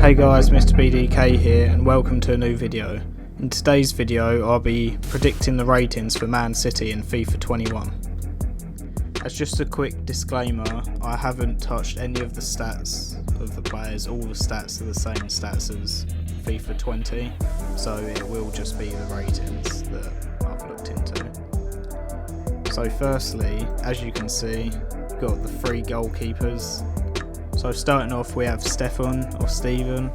Hey guys, Mr. BDK here and welcome to a new video. In today's video I'll be predicting the ratings for Man City in FIFA 21. As just a quick disclaimer, I haven't touched any of the stats of the players. All the stats are the same stats as FIFA 20, so it will just be the ratings that I've looked into. So firstly, as you can see, we've got the three goalkeepers. So starting off we have Stefan or Steven,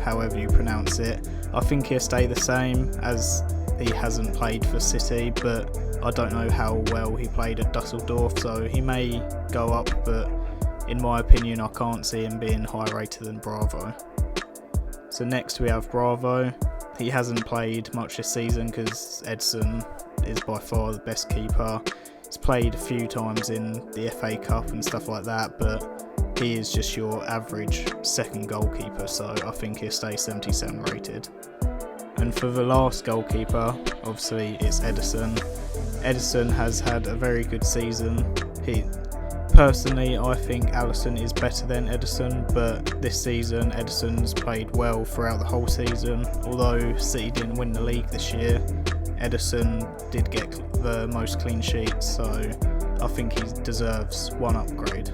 however you pronounce it. I think he'll stay the same as he hasn't played for City, but I don't know how well he played at Dusseldorf, so he may go up, but in my opinion I can't see him being higher rated than Bravo. So next we have Bravo. He hasn't played much this season because Edson is by far the best keeper. He's played a few times in the FA Cup and stuff like that, but he is just your average second goalkeeper, so I think he'll stay 77 rated. And for the last goalkeeper, obviously it's Edison. Edison has had a very good season. Personally, I think Alisson is better than Edison, but this season Edison's played well throughout the whole season. Although City didn't win the league this year, Edison did get the most clean sheets, so I think he deserves one upgrade.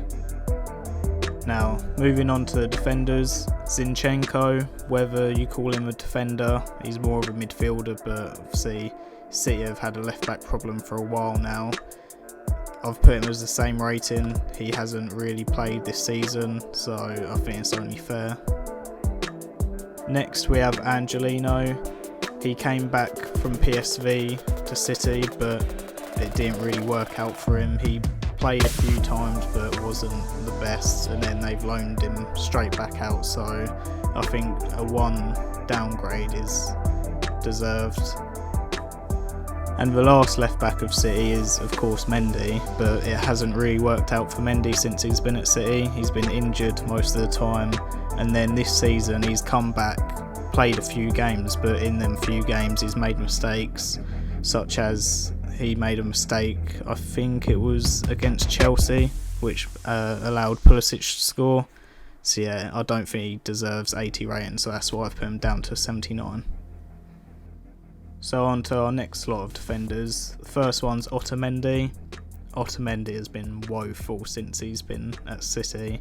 Now, moving on to the defenders, Zinchenko, whether you call him a defender, he's more of a midfielder, but obviously City have had a left back problem for a while now. I've put him as the same rating. He hasn't really played this season, so I think it's only fair. Next we have Angelino. He came back from PSV to City, but it didn't really work out for him. He played a few times but wasn't the best, and then they've loaned him straight back out, so I think a 1 downgrade is deserved. And the last left back of City is of course Mendy, but it hasn't really worked out for Mendy since he's been at City. He's been injured most of the time, and then this season he's come back, played a few games, but in them few games he's made mistakes, such as he made a mistake, I think it was against Chelsea, which allowed Pulisic to score. So yeah, I don't think he deserves 80 rating, so that's why I've put him down to 79. So on to our next lot of defenders. The first one's Otamendi. Otamendi has been woeful since he's been at City.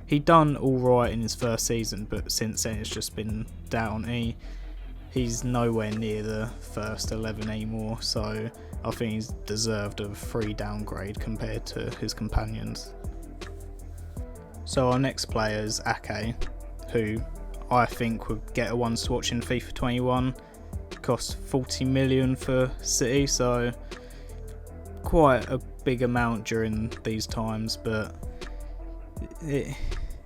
He done alright in his first season, but since then it's just been down. He's nowhere near the first 11 anymore, so I think he's deserved a 3 downgrade compared to his companions. So our next player is Ake, who I think would get a one to watch in FIFA 21. Cost 40 million for City, so quite a big amount during these times, but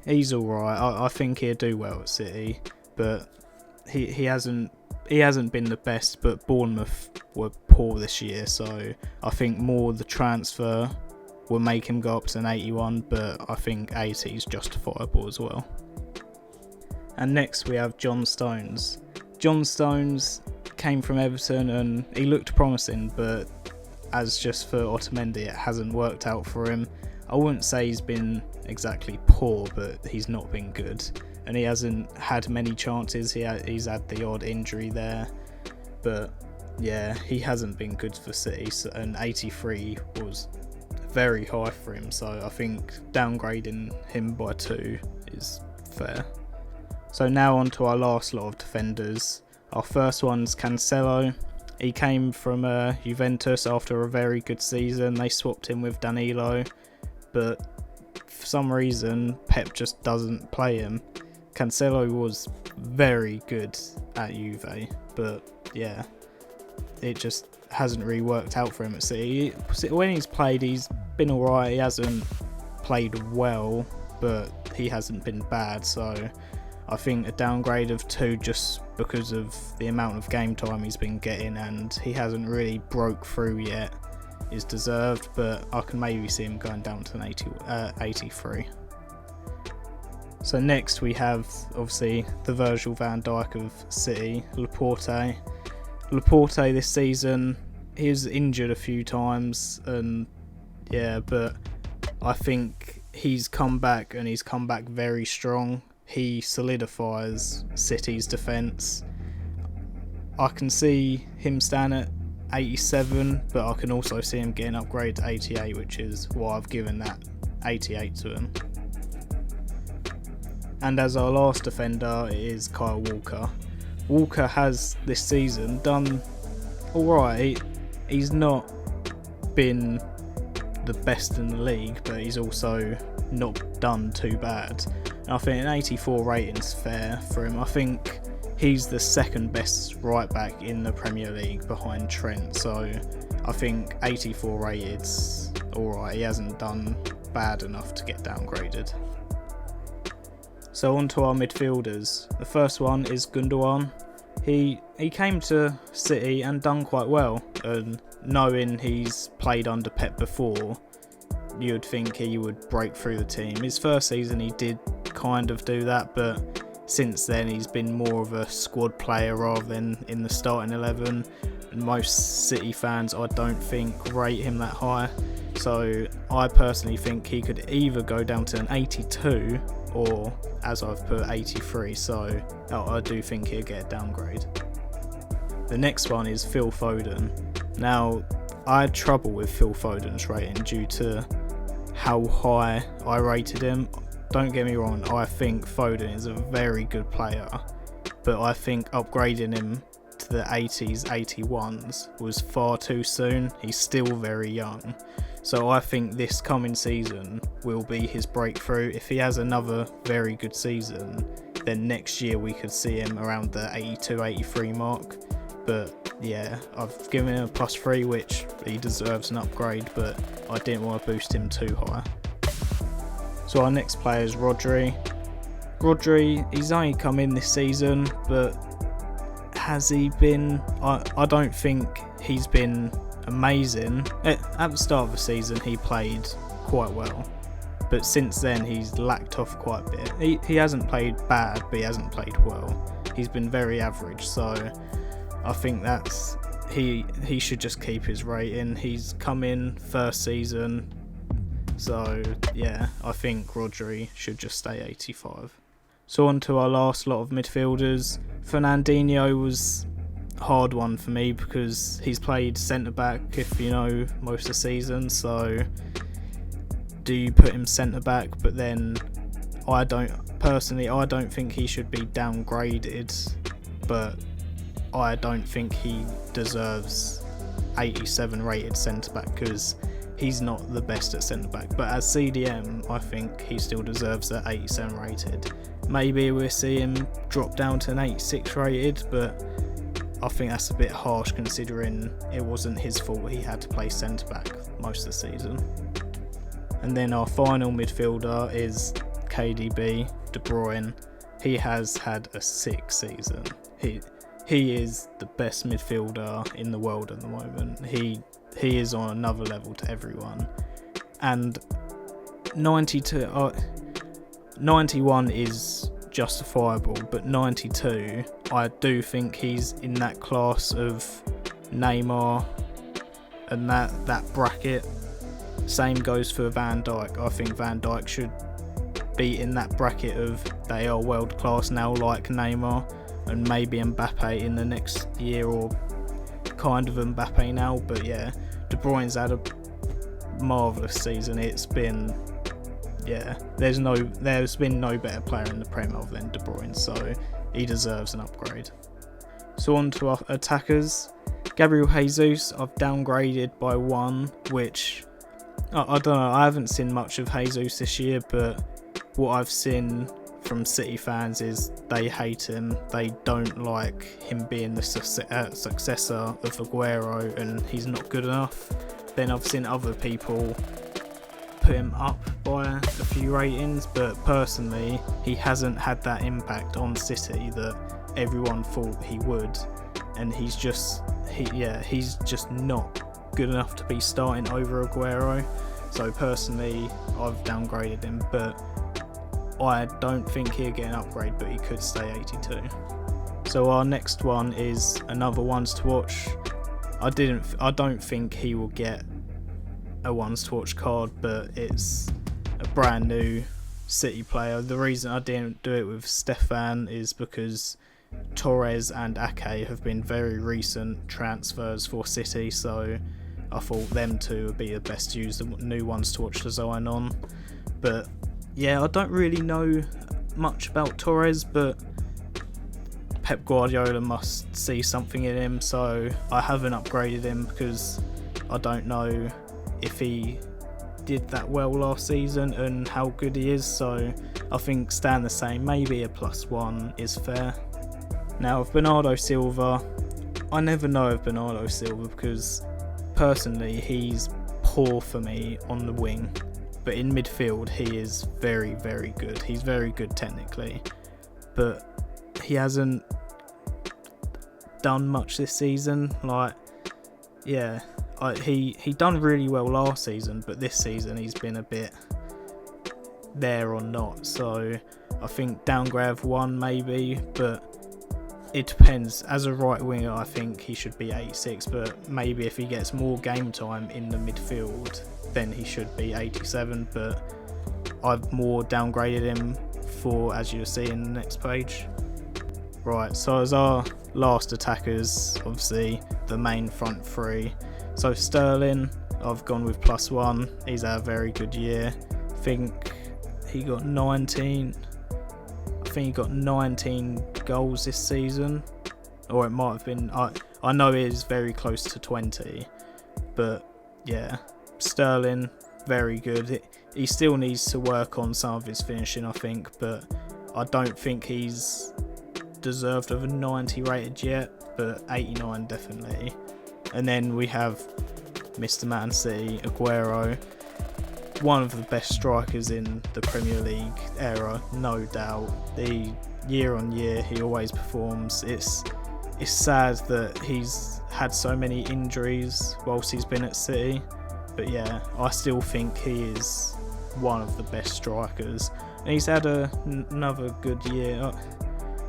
he's alright. I think he'll do well at City, but he hasn't been the best, but Bournemouth were poor this year, so I think more the transfer will make him go up to an 81, but I think 80 is justifiable as well. And next we have John Stones. John Stones came from Everton and he looked promising, but as just for Otamendi, it hasn't worked out for him. I wouldn't say he's been exactly poor, but he's not been good. And he hasn't had many chances. He's had the odd injury there, but yeah, he hasn't been good for City, and 83 was very high for him, so I think downgrading him by 2 is fair. So now on to our last lot of defenders. Our first one's Cancelo. He came from Juventus after a very good season. They swapped him with Danilo, but for some reason Pep just doesn't play him. Cancelo was very good at Juve, but yeah, it just hasn't really worked out for him at City. When he's played, he's been alright. He hasn't played well, but he hasn't been bad, so I think a downgrade of 2 just because of the amount of game time he's been getting, and he hasn't really broke through yet, is deserved, but I can maybe see him going down to an 83. So next we have obviously the Virgil van Dijk of City, Laporte. Laporte this season, he was injured a few times, and yeah, but I think he's come back, and he's come back very strong. he solidifies City's defence. I can see him staying at 87, but I can also see him getting upgraded to 88, which is why I've given that 88 to him. And as our last defender, it is Kyle Walker. Walker has this season done alright. He's not been the best in the league, but he's also not done too bad. And I think an 84 rating's fair for him. I think he's the second best right back in the Premier League behind Trent, so I think 84 rated's alright. He hasn't done bad enough to get downgraded. So on to our midfielders. The first one is Gundogan. He came to City and done quite well, and knowing he's played under Pep before, you'd think he would break through the team. His first season he did kind of do that, but since then he's been more of a squad player rather than in the starting 11, and most City fans I don't think rate him that high. So I personally think he could either go down to an 82 or, as I've put, 83, so I do think he'll get a downgrade. The next one is Phil Foden. Now, I had trouble with Phil Foden's rating due to how high I rated him. Don't get me wrong, I think Foden is a very good player, but I think upgrading him to the 80s, 81s was far too soon. He's still very young. So I think this coming season will be his breakthrough. If he has another very good season, then next year we could see him around the 82, 83 mark. But yeah, I've given him a +3, which he deserves an upgrade, but I didn't want to boost him too high. So our next player is Rodri. Rodri, he's only come in this season, but has he been... I don't think he's been amazing. At the start of the season he played quite well, but since then he's lacked off quite a bit. He hasn't played bad, but he hasn't played well. He's been very average, so I think that's he should just keep his rating. He's come in first season, so yeah, I think Rodri should just stay 85. So on to our last lot of midfielders. Fernandinho was a hard one for me because he's played centre back, if you know, most of the season. So do you put him centre back? But then I don't think he should be downgraded, but I don't think he deserves 87 rated centre back because he's not the best at centre back. But as CDM, I think he still deserves that 87 rated. Maybe we'll see him drop down to an 86 rated, but I think that's a bit harsh considering it wasn't his fault he had to play centre back most of the season. And then our final midfielder is KDB, De Bruyne. He has had a sick season. He is the best midfielder in the world at the moment. He is on another level to everyone. And 91 is justifiable, but 92, I do think he's in that class of Neymar and that bracket. Same goes for Van Dijk. I think Van Dijk should be in that bracket of they are world class now, like Neymar, and maybe Mbappe in the next year, or kind of Mbappe now. But yeah, De Bruyne's had a marvellous season. It's been, yeah, there's been no better player in the Premier than De Bruyne, so he deserves an upgrade. So on to our attackers. Gabriel Jesus, I've downgraded by 1, which I don't know, I haven't seen much of Jesus this year, but what I've seen from City fans is they hate him. They don't like him being the successor of Aguero, and he's not good enough. Then I've seen other people put him up by a few ratings, but personally he hasn't had that impact on City that everyone thought he would, and he's just not good enough to be starting over Aguero. So personally I've downgraded him, but I don't think he'll get an upgrade, but he could stay 82. So our next one is another ones to watch. I don't think he will get a ones to watch card, but it's a brand new City player. The reason I didn't do it with Stefan is because Torres and Ake have been very recent transfers for City, so I thought them two would be the best to use, the new ones to watch the Zion on. But yeah, I don't really know much about Torres, but Pep Guardiola must see something in him, so I haven't upgraded him because I don't know if he did that well last season and how good he is, so I think staying the same, maybe a +1 is fair. Now with Bernardo Silva, I never know of Bernardo Silva because personally he's poor for me on the wing, but in midfield he is very, very good. He's very good technically, but he hasn't done much this season. Like, yeah, he done really well last season, but this season he's been a bit there or not. So I think downgrade of 1 maybe, but it depends. As a right winger, I think he should be 86, but maybe if he gets more game time in the midfield, then he should be 87. But I've more downgraded him for, as you'll see in the next page. Right, so as our last attackers, obviously the main front three. So Sterling, I've gone with +1. He's had a very good year. I think he got 19 goals this season, or it might have been, I know it is very close to 20, but yeah, Sterling, very good. He still needs to work on some of his finishing, I think, but I don't think he's deserved of a 90 rated yet, but 89 definitely. And then we have Mr. Man City, Aguero, one of the best strikers in the Premier League era, no doubt. Year on year he always performs. It's sad that he's had so many injuries whilst he's been at City, but yeah, I still think he is one of the best strikers, and he's had another good year.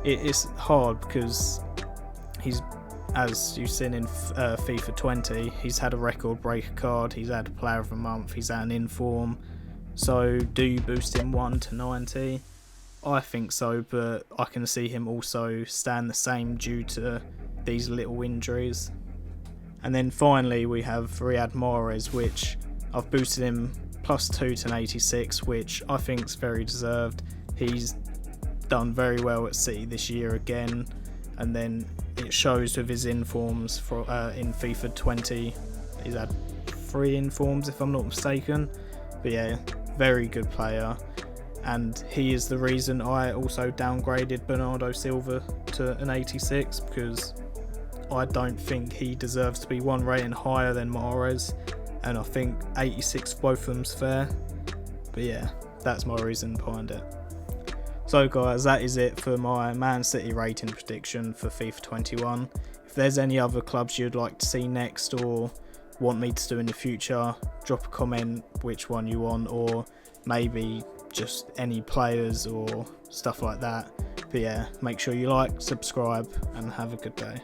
It's hard because he's, as you've seen in FIFA 20, he's had a record breaker card, he's had a player of the month, he's had an inform. So do you boost him 1 to 90? I think so, but I can see him also staying the same due to these little injuries. And then finally we have Riyad Mahrez, which I've boosted him +2 to an 86, which I think is very deserved. He's done very well at City this year again, and then it shows with his informs in FIFA 20. He's had 3 informs if I'm not mistaken, but yeah, very good player, and he is the reason I also downgraded Bernardo Silva to an 86, because I don't think he deserves to be 1 rating higher than Mahrez, and I think 86 both of them's fair. But yeah, that's my reason behind it. So guys, that is it for my Man City rating prediction for FIFA 21. If there's any other clubs you'd like to see next or want me to do in the future, drop a comment which one you want, or maybe just any players or stuff like that. But yeah, make sure you like, subscribe, and have a good day.